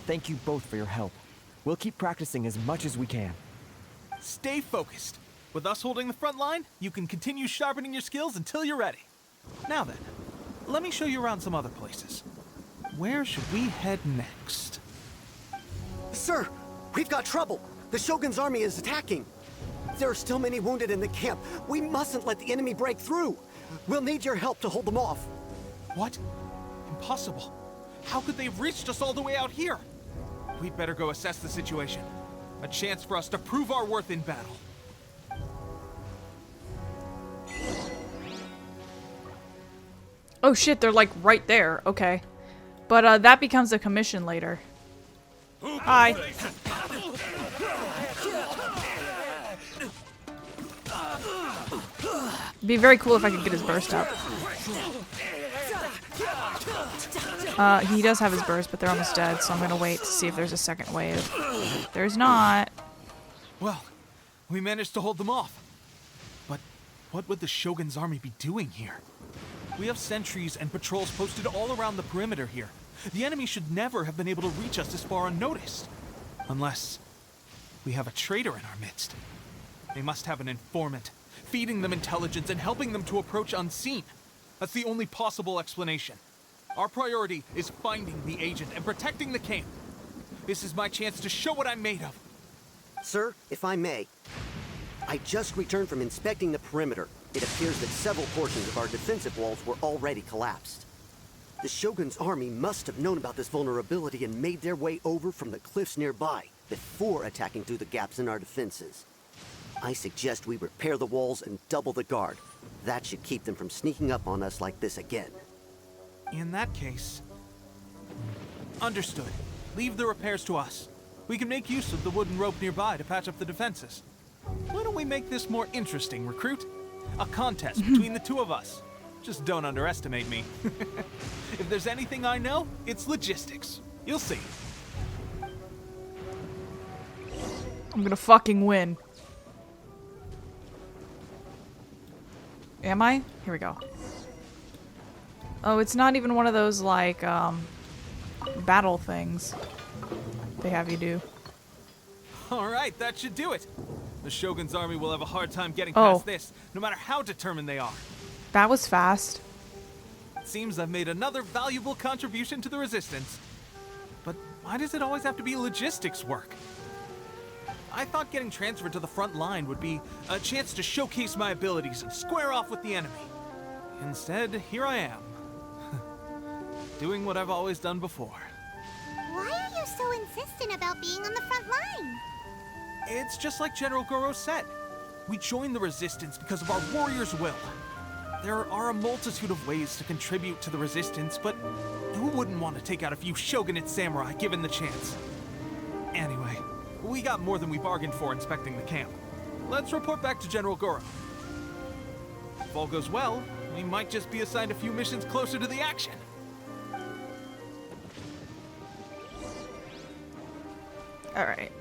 Thank you both for your help. We'll keep practicing as much as we can. Stay focused. With us holding the front line, you can continue sharpening your skills until you're ready. Now then, let me show you around some other places. Where should we head next? Sir, we've got trouble. The Shogun's army is attacking. There are still many wounded in the camp. We mustn't let the enemy break through. We'll need your help to hold them off. What? Impossible. How could they have reached us all the way out here? We'd better go assess the situation. A chance for us to prove our worth in battle. Oh shit, they're like right there. Okay. But that becomes a commission later. Hi. It'd be very cool if I could get his burst up. He does have his burst, but they're almost dead, so I'm gonna wait to see if there's a second wave. There's not. Well, we managed to hold them off. But what would the Shogun's army be doing here? We have sentries and patrols posted all around the perimeter here. The enemy should never have been able to reach us this far unnoticed. Unless we have a traitor in our midst. They must have an informant, feeding them intelligence and helping them to approach unseen. That's the only possible explanation. Our priority is finding the agent and protecting the camp. This is my chance to show what I'm made of. Sir, if I may, I just returned from inspecting the perimeter. It appears that several portions of our defensive walls were already collapsed. The Shogun's army must have known about this vulnerability and made their way over from the cliffs nearby before attacking through the gaps in our defenses. I suggest we repair the walls and double the guard. That should keep them from sneaking up on us like this again. In that case... Understood. Leave the repairs to us. We can make use of the wooden rope nearby to patch up the defenses. Why don't we make this more interesting, recruit? A contest between the two of us. Just don't underestimate me. If there's anything I know, it's logistics. You'll see. I'm gonna fucking win. Am I? Here we go. Oh, it's not even one of those, like, battle things they have you do. Alright, that should do it. The Shogun's army will have a hard time getting past this, no matter how determined they are. That was fast. Seems I've made another valuable contribution to the Resistance. But Why does it always have to be logistics work? I thought getting transferred to the front line would be a chance to showcase my abilities and square off with the enemy. Instead, here I am. Doing what I've always done before. Why are you so insistent about being on the front line? It's just like General Goro said. We joined the Resistance because of our warrior's will. There are a multitude of ways to contribute to the Resistance, but who wouldn't want to take out a few shogunate samurai given the chance? Anyway, we got more than we bargained for inspecting the camp. Let's report back to General Goro. If all goes well, we might just be assigned a few missions closer to the action. Alright.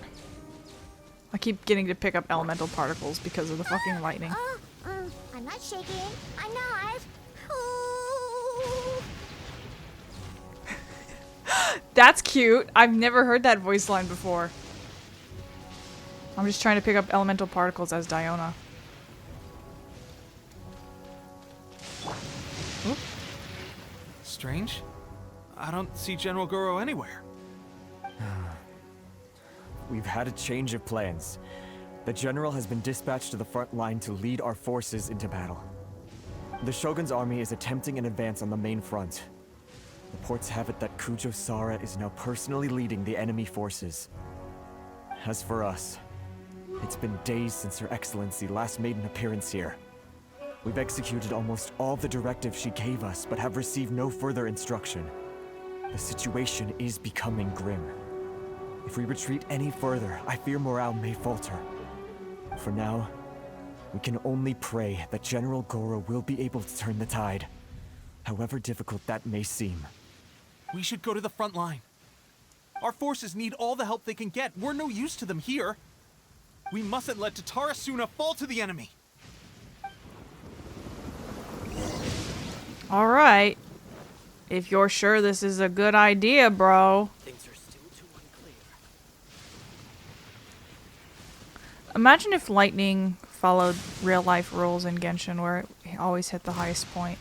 I keep getting to pick up elemental particles because of the fucking lightning. I'm not shaking. I'm not. That's cute. I've never heard that voice line before. I'm just trying to pick up elemental particles as Diona. Oop. Strange. I don't see General Goro anywhere. We've had a change of plans. The general has been dispatched to the front line to lead our forces into battle. The Shogun's army is attempting an advance on the main front. Reports have it that Kujo Sara is now personally leading the enemy forces. As for us, it's been days since Her Excellency last made an appearance here. We've executed almost all the directives she gave us, but have received no further instruction. The situation is becoming grim. If we retreat any further, I fear morale may falter. For now, we can only pray that General Goro will be able to turn the tide, however difficult that may seem. We should go to the front line. Our forces need all the help they can get. We're no use to them here. We mustn't let Tatarasuna fall to the enemy. Alright. If you're sure this is a good idea, bro. Imagine if lightning followed real-life rules in Genshin where it always hit the highest point.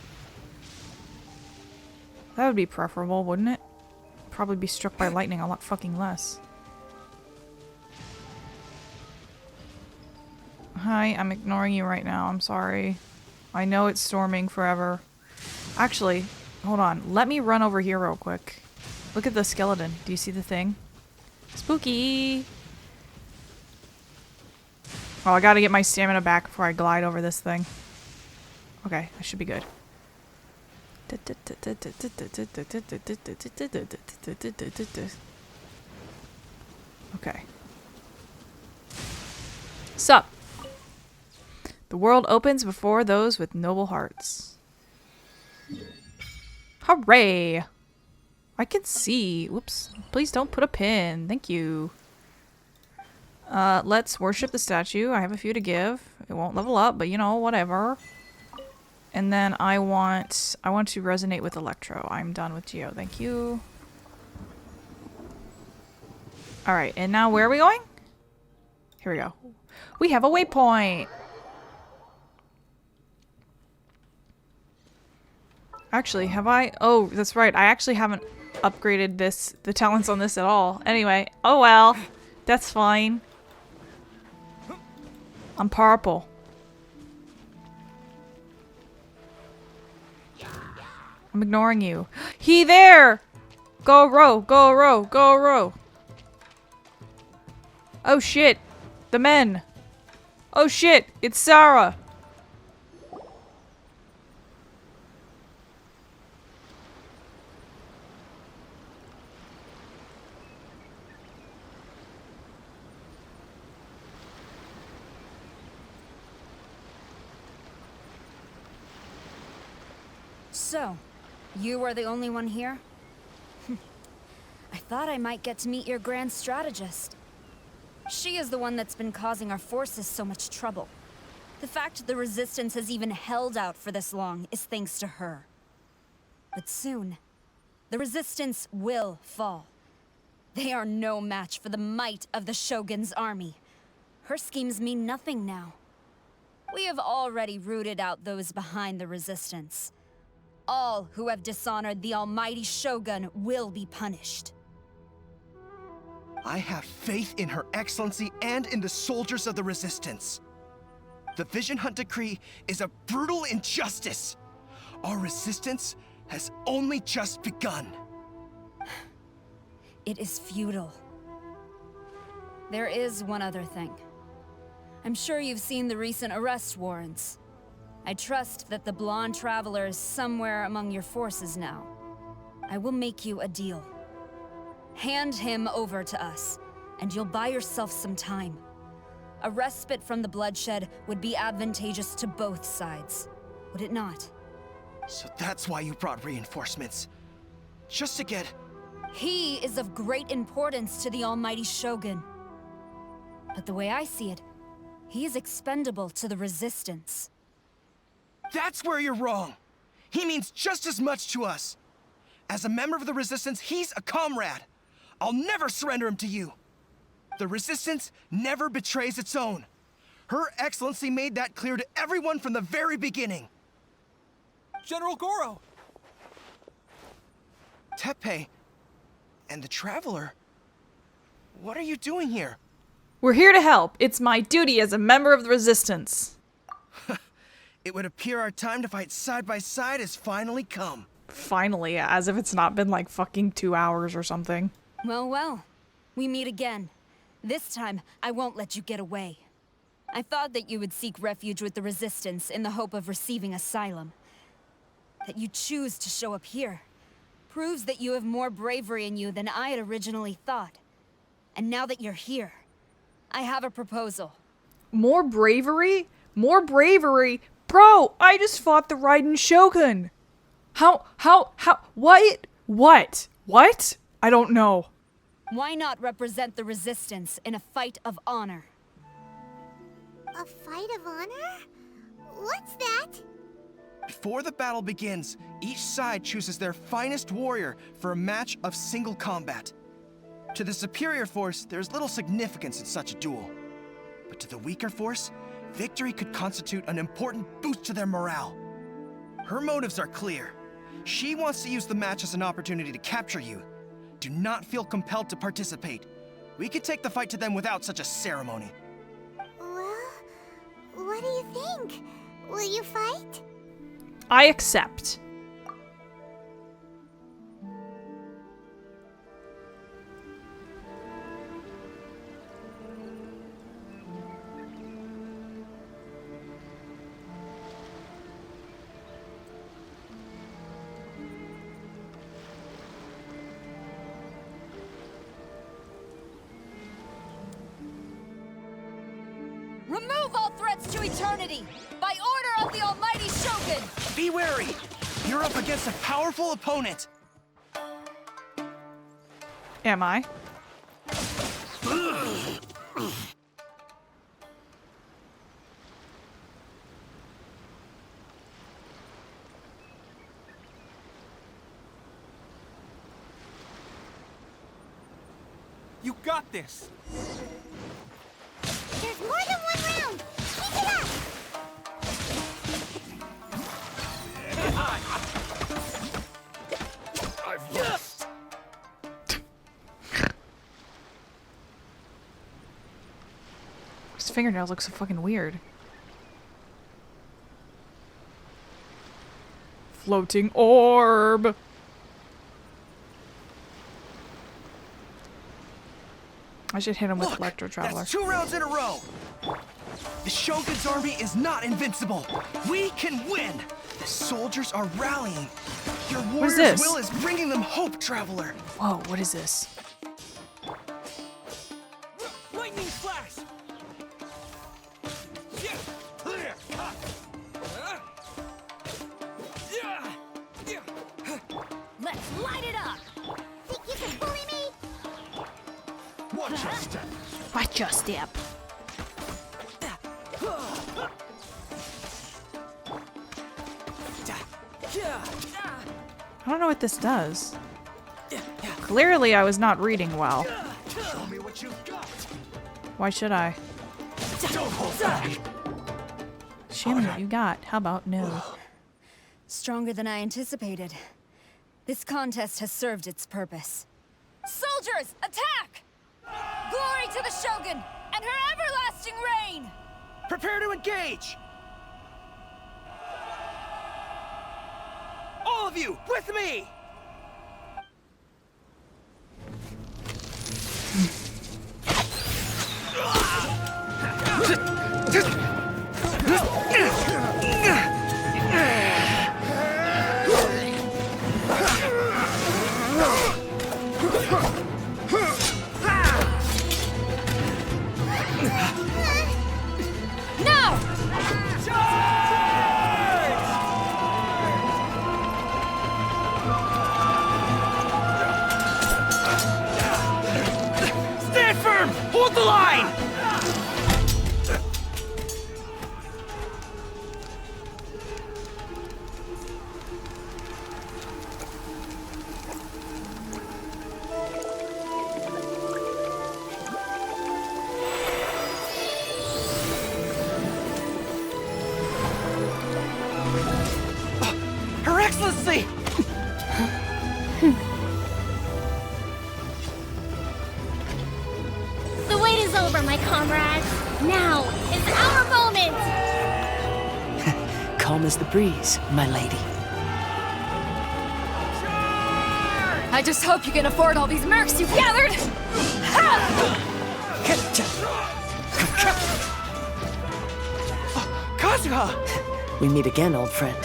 That would be preferable, wouldn't it? Probably be struck by lightning a lot fucking less. Hi, I'm ignoring you right now. I'm sorry. I know it's storming forever. Actually, hold on. Let me run over here real quick. Look at the skeleton. Do you see the thing? Spooky! Oh, I gotta get my stamina back before I glide over this thing. Okay, I should be good. Okay. Sup? The world opens before those with noble hearts. Hooray! I can see. Whoops. Please don't put a pin. Thank you. Let's worship the statue. I have a few to give. It won't level up, but you know, whatever. And then I want to resonate with Electro. I'm done with Geo. Thank you. Alright, and now where are we going? Here we go. We have a waypoint! Actually, have I? Oh, that's right. I actually haven't upgraded the talents on this at all. Anyway, oh well. That's fine. I'm purple. I'm ignoring you. He there! Go row, go row, go row. Oh shit. The men. Oh shit, it's Sarah. So, you are the only one here? I thought I might get to meet your grand strategist. She is the one that's been causing our forces so much trouble. The fact the Resistance has even held out for this long is thanks to her. But soon, the Resistance will fall. They are no match for the might of the Shogun's army. Her schemes mean nothing now. We have already rooted out those behind the Resistance. All who have dishonored the almighty Shogun will be punished. I have faith in Her Excellency and in the soldiers of the Resistance. The Vision Hunt Decree is a brutal injustice. Our resistance has only just begun. It is futile. There is one other thing. I'm sure you've seen the recent arrest warrants. I trust that the blonde traveler is somewhere among your forces now. I will make you a deal. Hand him over to us, and you'll buy yourself some time. A respite from the bloodshed would be advantageous to both sides, would it not? So that's why you brought reinforcements. Just to get... He is of great importance to the almighty Shogun. But the way I see it, he is expendable to the Resistance. That's where you're wrong. He means just as much to us. As a member of the Resistance, he's a comrade. I'll never surrender him to you. The Resistance never betrays its own. Her Excellency made that clear to everyone from the very beginning. General Goro! Teppei and the Traveler, what are you doing here? We're here to help. It's my duty as a member of the Resistance. It would appear our time to fight side by side has finally come. Finally, as if it's not been like fucking 2 hours or something. Well, well. We meet again. This time, I won't let you get away. I thought that you would seek refuge with the Resistance in the hope of receiving asylum. That you choose to show up here proves that you have more bravery in you than I had originally thought. And now that you're here, I have a proposal. More bravery? More bravery? Bro, I just fought the Raiden Shogun. How, what? I don't know. Why not represent the Resistance in a fight of honor? A fight of honor? What's that? Before the battle begins, each side chooses their finest warrior for a match of single combat. To the superior force, there's little significance in such a duel. But to the weaker force, victory could constitute an important boost to their morale. Her motives are clear. She wants to use the match as an opportunity to capture you. Do not feel compelled to participate. We could take the fight to them without such a ceremony. Well, what do you think? Will you fight? I accept. Remove all threats to eternity! By order of the almighty Shogun! Be wary! You're up against a powerful opponent! Am I? You got this! There's more than one round! Keep it up! I've lost! His fingernails look so fucking weird. Floating orb! I should hit him with Electro Traveler. That's 2 rounds in a row! The Shogun's army is not invincible! We can win! The soldiers are rallying! Your warrior's this? will is bringing them hope, Traveler! Whoa, what is this? Lightning flash! Let's light it up! Think you can bully me? Watch your step! Watch your step. I don't know what this does. Clearly I was not reading well. Show me what you've got! Why should I? Don't hold back! Show me what you got. How about no? Stronger than I anticipated. This contest has served its purpose. Soldiers, attack! Glory to the Shogun and her everlasting reign! Prepare to engage! All of you, with me! Now! Stand firm! Hold the line! Her Excellency! The wait is over, my comrades. Now is our moment! Calm as the breeze, my lady. I just hope you can afford all these mercs you've gathered! Kazuha! We meet again, old friend.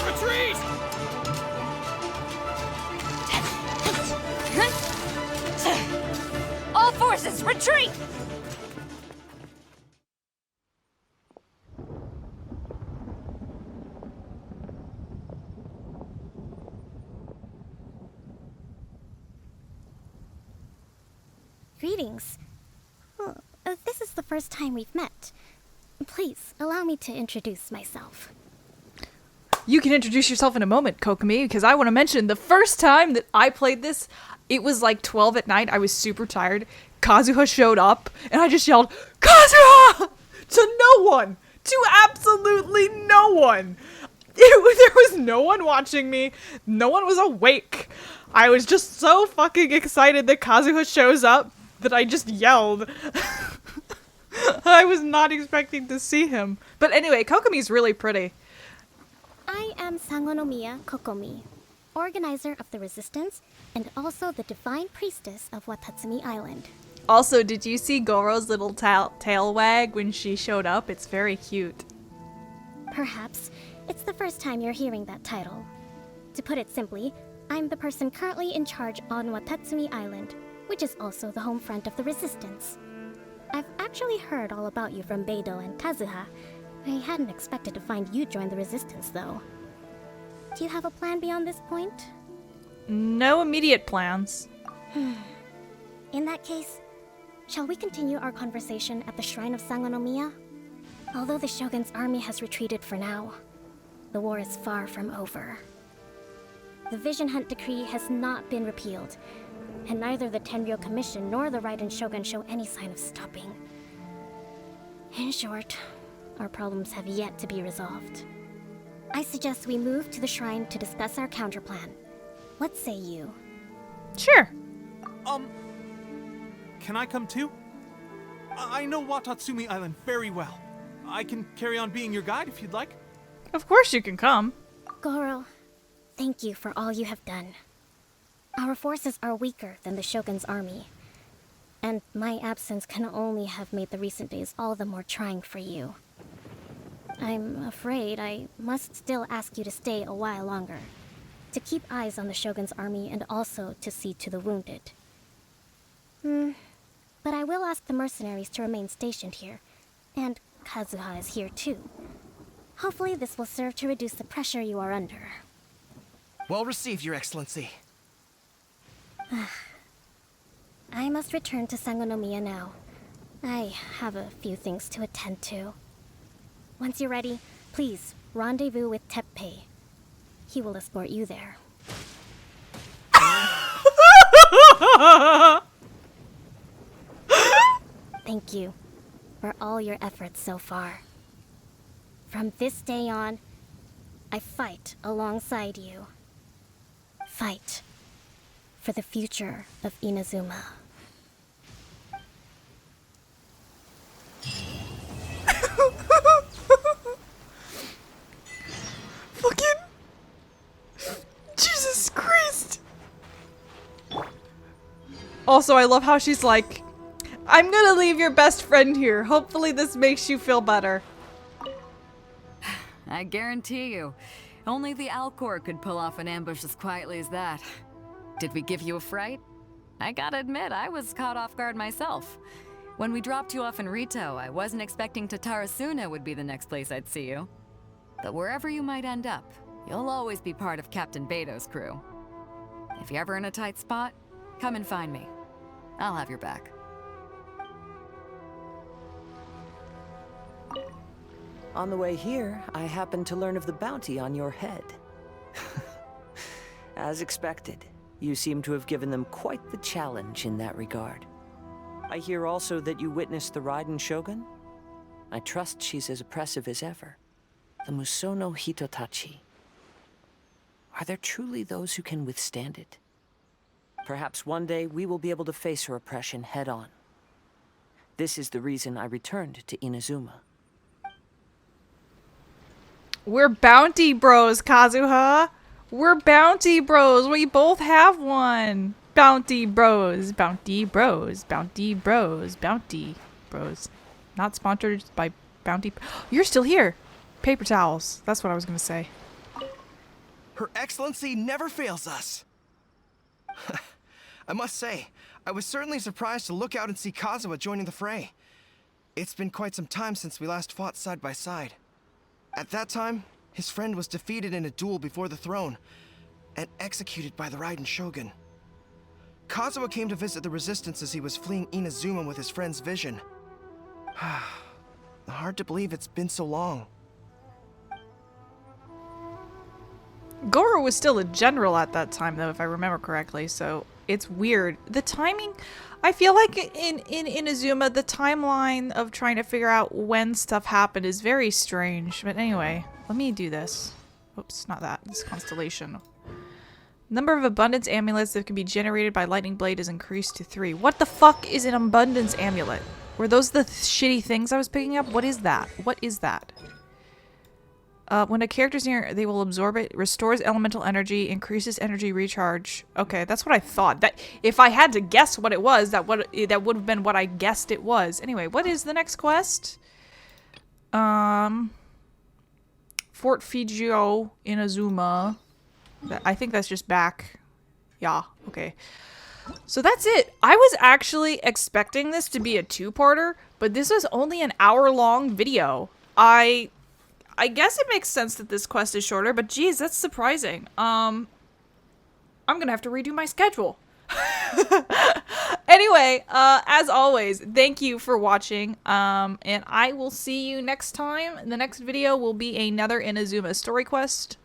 Retreat! All forces, retreat! Greetings. This is the first time we've met. Please, allow me to introduce myself. You can introduce yourself in a moment, Kokomi, because I want to mention the first time that I played this, it was like 12 at night. I was super tired. Kazuha showed up, and I just yelled, Kazuha! To no one! To absolutely no one! There was no one watching me. No one was awake. I was just so fucking excited that Kazuha shows up that I just yelled. I was not expecting to see him. But anyway, Kokomi's really pretty. I am Sangonomiya Kokomi, organizer of the Resistance and also the Divine Priestess of Watatsumi Island. Also, did you see Goro's little tail wag when she showed up? It's very cute. Perhaps it's the first time you're hearing that title. To put it simply, I'm the person currently in charge on Watatsumi Island, which is also the home front of the Resistance. I've actually heard all about you from Beidou and Kazuha. I hadn't expected to find you join the Resistance, though. Do you have a plan beyond this point? No immediate plans. In that case, shall we continue our conversation at the Shrine of Sangonomiya? Although the Shogun's army has retreated for now, the war is far from over. The Vision Hunt Decree has not been repealed, and neither the Tenryou Commission nor the Raiden Shogun show any sign of stopping. In short, our problems have yet to be resolved. I suggest we move to the shrine to discuss our counterplan. What say you? Sure. Can I come too? I know Watatsumi Island very well. I can carry on being your guide if you'd like. Of course you can come. Goro, thank you for all you have done. Our forces are weaker than the Shogun's army, and my absence can only have made the recent days all the more trying for you. I'm afraid I must still ask you to stay a while longer, to keep eyes on the Shogun's army and also to see to the wounded. But I will ask the mercenaries to remain stationed here, and Kazuha is here too. Hopefully this will serve to reduce the pressure you are under. Well received, Your Excellency. I must return to Sangonomiya now. I have a few things to attend to. Once you're ready, please rendezvous with Teppei. He will escort you there. Thank you for all your efforts so far. From this day on, I fight alongside you. Fight for the future of Inazuma. Fucking Jesus Christ. Also, I love how she's like, I'm gonna leave your best friend here. Hopefully this makes you feel better. I guarantee you, only the Alcor could pull off an ambush as quietly as that. Did we give you a fright? I gotta admit, I was caught off guard myself. When we dropped you off in Rito, I wasn't expecting Tatarasuna would be the next place I'd see you. But wherever you might end up, you'll always be part of Captain Beto's crew. If you're ever in a tight spot, come and find me. I'll have your back. On the way here, I happened to learn of the bounty on your head. As expected, you seem to have given them quite the challenge in that regard. I hear also that you witnessed the Raiden Shogun? I trust she's as oppressive as ever. The Musono Hitotachi. Are there truly those who can withstand it? Perhaps one day we will be able to face her oppression head-on. This is the reason I returned to Inazuma. We're bounty bros, Kazuha. We're bounty bros. We both have one. Bounty bros, bounty bros, bounty bros, bounty bros. Not sponsored by bounty. You're still here. Paper towels. That's what I was gonna say. Her Excellency never fails us. I must say, I was certainly surprised to look out and see Kazuha joining the fray. It's been quite some time since we last fought side by side. At that time, his friend was defeated in a duel before the throne and executed by the Raiden Shogun. Kazuha came to visit the resistance as he was fleeing Inazuma with his friend's vision. Hard to believe it's been so long. Goro was still a general at that time, though, if I remember correctly, so it's weird. The timing, I feel like in Inazuma, the timeline of trying to figure out when stuff happened is very strange. But anyway, let me do this. Oops, not that. This constellation. Number of abundance amulets that can be generated by lightning blade is increased to 3. What the fuck is an abundance amulet? Were those the shitty things I was picking up? What is that? What is that? When a character's near, they will absorb it. Restores elemental energy. Increases energy recharge. Okay, that's what I thought. That if I had to guess what it was, that would have been what I guessed it was. Anyway, what is the next quest? Fort Fijio Inazuma. I think that's just back. Yeah. Okay. So that's it. I was actually expecting this to be a two-parter, but this is only an hour-long video. I guess it makes sense that this quest is shorter, but geez, that's surprising. I'm gonna have to redo my schedule. Anyway, as always, thank you for watching, and I will see you next time. The next video will be another Inazuma story quest.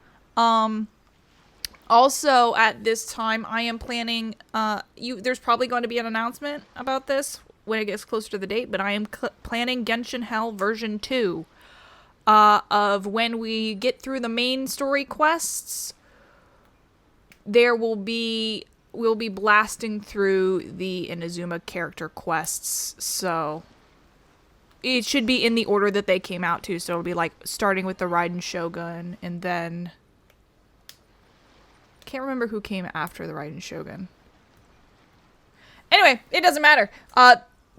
Also, at this time, I am planning, there's probably going to be an announcement about this when it gets closer to the date, but I am planning Genshin Hell version 2. Of when we get through the main story quests, we'll be blasting through the Inazuma character quests, so it should be in the order that they came out to, so it'll be like starting with the Raiden Shogun, and then can't remember who came after the Raiden Shogun. Anyway, it doesn't matter.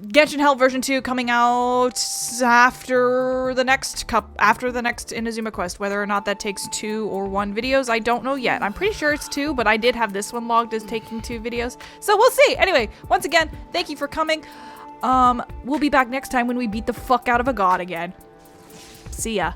Genshin Hell version 2 coming out after the next Inazuma quest. Whether or not that takes 2 or 1 videos, I don't know yet. I'm pretty sure it's 2, but I did have this one logged as taking 2 videos. So we'll see. Anyway, once again, thank you for coming. We'll be back next time when we beat the fuck out of a god again. See ya.